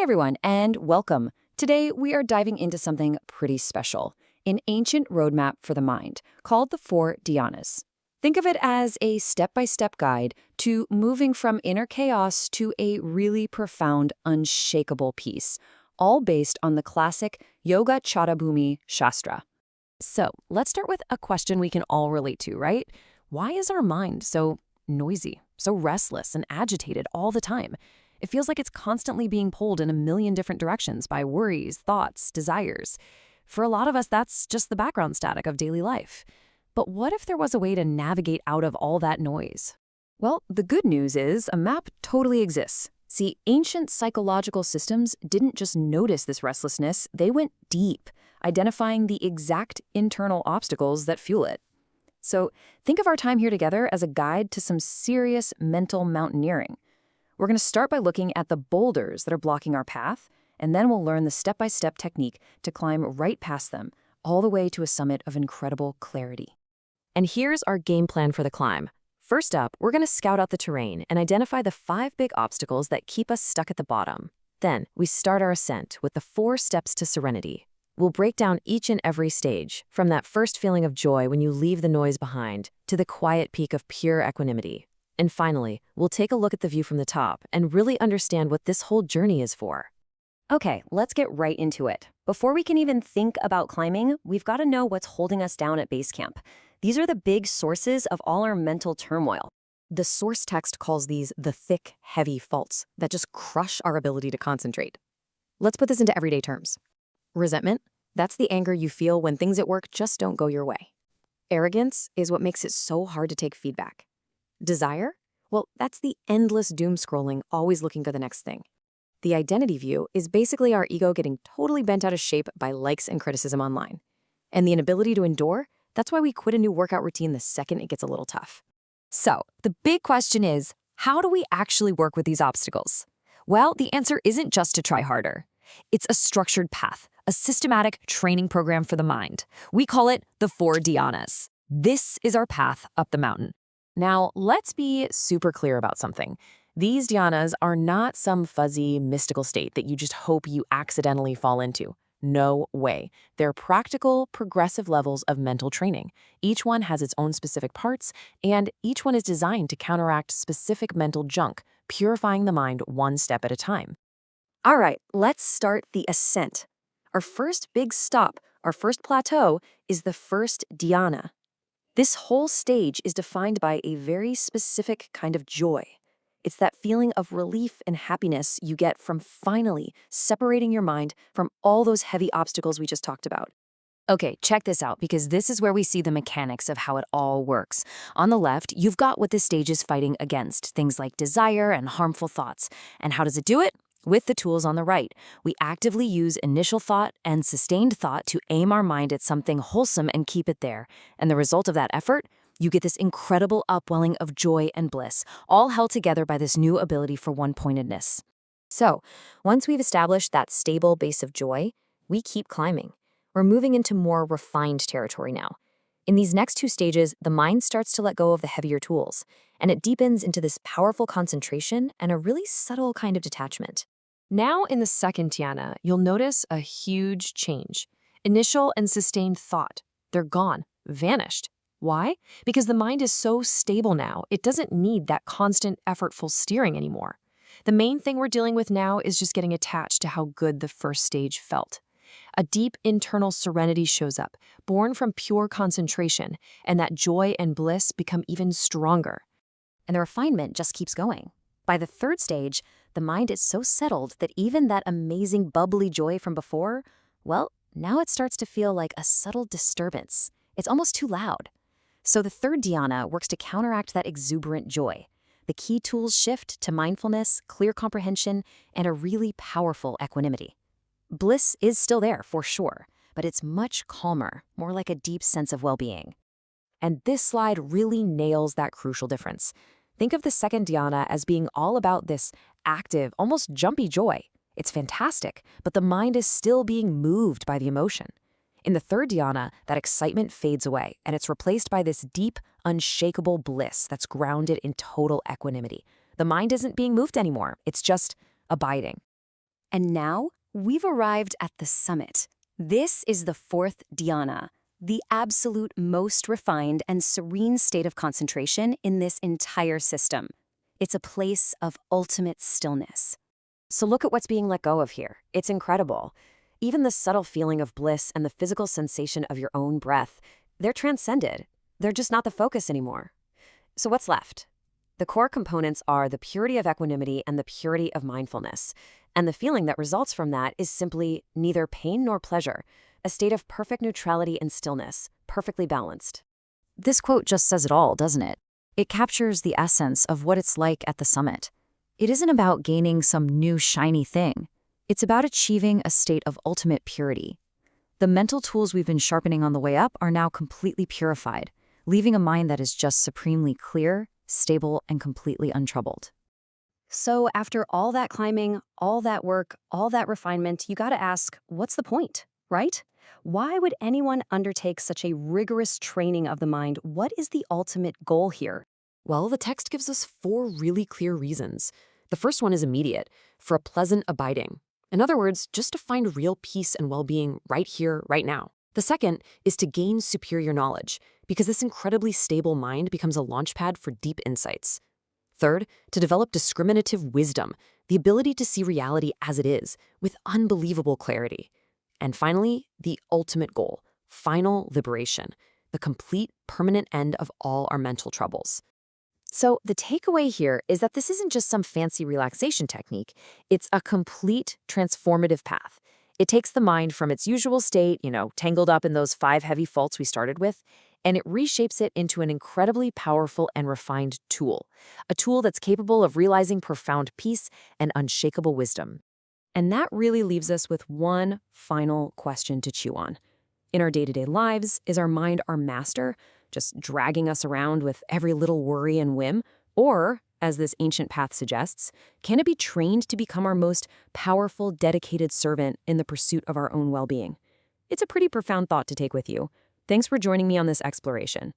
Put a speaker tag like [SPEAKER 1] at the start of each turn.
[SPEAKER 1] Hey everyone, and welcome. Today we are diving into something pretty special, an ancient roadmap for the mind called the Four Dhyanas. Think of it as a step-by-step guide to moving from inner chaos to a really profound, unshakable peace, all based on the classic Yoga Chadabhumi Shastra. So let's start with a question we can all relate to, right? Why is our mind so noisy, so restless and agitated all the time? It feels like it's constantly being pulled in a million different directions by worries, thoughts, desires. For a lot of us, that's just the background static of daily life. But what if there was a way to navigate out of all that noise? Well, the good news is a map totally exists. See, ancient psychological systems didn't just notice this restlessness, they went deep, identifying the exact internal obstacles that fuel it. So think of our time here together as a guide to some serious mental mountaineering. We're going to start by looking at the boulders that are blocking our path, and then we'll learn the step-by-step technique to climb right past them, all the way to a summit of incredible clarity. And here's our game plan for the climb. First up, we're going to scout out the terrain and identify the 5 big obstacles that keep us stuck at the bottom. Then, we start our ascent with the 4 steps to serenity. We'll break down each and every stage, from that first feeling of joy when you leave the noise behind, to the quiet peak of pure equanimity. And finally, we'll take a look at the view from the top and really understand what this whole journey is for. Okay, let's get right into it. Before we can even think about climbing, we've got to know what's holding us down at base camp. These are the big sources of all our mental turmoil. The source text calls these the thick, heavy faults that just crush our ability to concentrate. Let's put this into everyday terms. Resentment, that's the anger you feel when things at work just don't go your way. Arrogance is what makes it so hard to take feedback. Desire? Well, that's the endless doom scrolling, always looking for the next thing. The identity view is basically our ego getting totally bent out of shape by likes and criticism online. And the inability to endure? That's why we quit a new workout routine the second it gets a little tough. So, the big question is, how do we actually work with these obstacles? Well, the answer isn't just to try harder. It's a structured path, a systematic training program for the mind. We call it the 4 Dhyanas. This is our path up the mountain. Now, let's be super clear about something. These dhyanas are not some fuzzy, mystical state that you just hope you accidentally fall into. No way. They're practical, progressive levels of mental training. Each one has its own specific parts, and each one is designed to counteract specific mental junk, purifying the mind one step at a time. All right, let's start the ascent. Our first big stop, our first plateau, is the first dhyana. This whole stage is defined by a very specific kind of joy. It's that feeling of relief and happiness you get from finally separating your mind from all those heavy obstacles we just talked about. Okay, check this out, because this is where we see the mechanics of how it all works. On the left, you've got what this stage is fighting against, things like desire and harmful thoughts. And how does it do it? With the tools on the right. We actively use initial thought and sustained thought to aim our mind at something wholesome and keep it there. And the result of that effort? You get this incredible upwelling of joy and bliss, all held together by this new ability for one-pointedness. So, once we've established that stable base of joy, we keep climbing. We're moving into more refined territory now. In these next 2 stages, the mind starts to let go of the heavier tools, and it deepens into this powerful concentration and a really subtle kind of detachment. Now in the second dhyana, you'll notice a huge change. Initial and sustained thought, they're gone, vanished. Why? Because the mind is so stable now, it doesn't need that constant, effortful steering anymore. The main thing we're dealing with now is just getting attached to how good the first stage felt. A deep internal serenity shows up, born from pure concentration, and that joy and bliss become even stronger. And the refinement just keeps going. By the third stage, the mind is so settled that even that amazing bubbly joy from before, well, now it starts to feel like a subtle disturbance. It's almost too loud. So the third dhyana works to counteract that exuberant joy. The key tools shift to mindfulness, clear comprehension, and a really powerful equanimity. Bliss is still there, for sure, but it's much calmer, more like a deep sense of well-being. And this slide really nails that crucial difference. Think of the second dhyana as being all about this active, almost jumpy joy. It's fantastic, but the mind is still being moved by the emotion. In the third dhyana, that excitement fades away, and it's replaced by this deep, unshakable bliss that's grounded in total equanimity. The mind isn't being moved anymore, it's just abiding. And now we've arrived at the summit. This is the fourth dhyana, the absolute most refined and serene state of concentration in this entire system. It's a place of ultimate stillness. So look at what's being let go of here. It's incredible. Even the subtle feeling of bliss and the physical sensation of your own breath, they're transcended. They're just not the focus anymore. So what's left? The core components are the purity of equanimity and the purity of mindfulness. And the feeling that results from that is simply neither pain nor pleasure, a state of perfect neutrality and stillness, perfectly balanced. This quote just says it all, doesn't it? It captures the essence of what it's like at the summit. It isn't about gaining some new shiny thing. It's about achieving a state of ultimate purity. The mental tools we've been sharpening on the way up are now completely purified, leaving a mind that is just supremely clear, stable, and completely untroubled. So after all that climbing, all that work, all that refinement, you gotta ask, what's the point, right? Why would anyone undertake such a rigorous training of the mind? What is the ultimate goal here?
[SPEAKER 2] Well, the text gives us 4 really clear reasons. The first one is immediate, for a pleasant abiding. In other words, just to find real peace and well-being right here, right now. The second is to gain superior knowledge, because this incredibly stable mind becomes a launchpad for deep insights. Third, to develop discriminative wisdom, the ability to see reality as it is, with unbelievable clarity. And finally, the ultimate goal, final liberation, the complete, permanent end of all our mental troubles. So the takeaway here is that this isn't just some fancy relaxation technique. It's a complete transformative path. It takes the mind from its usual state, tangled up in those 5 heavy faults we started with, and it reshapes it into an incredibly powerful and refined tool. A tool that's capable of realizing profound peace and unshakable wisdom. And that really leaves us with one final question to chew on. In our day-to-day lives, is our mind our master, just dragging us around with every little worry and whim? Or, as this ancient path suggests, can it be trained to become our most powerful, dedicated servant in the pursuit of our own well-being? It's a pretty profound thought to take with you. Thanks for joining me on this exploration.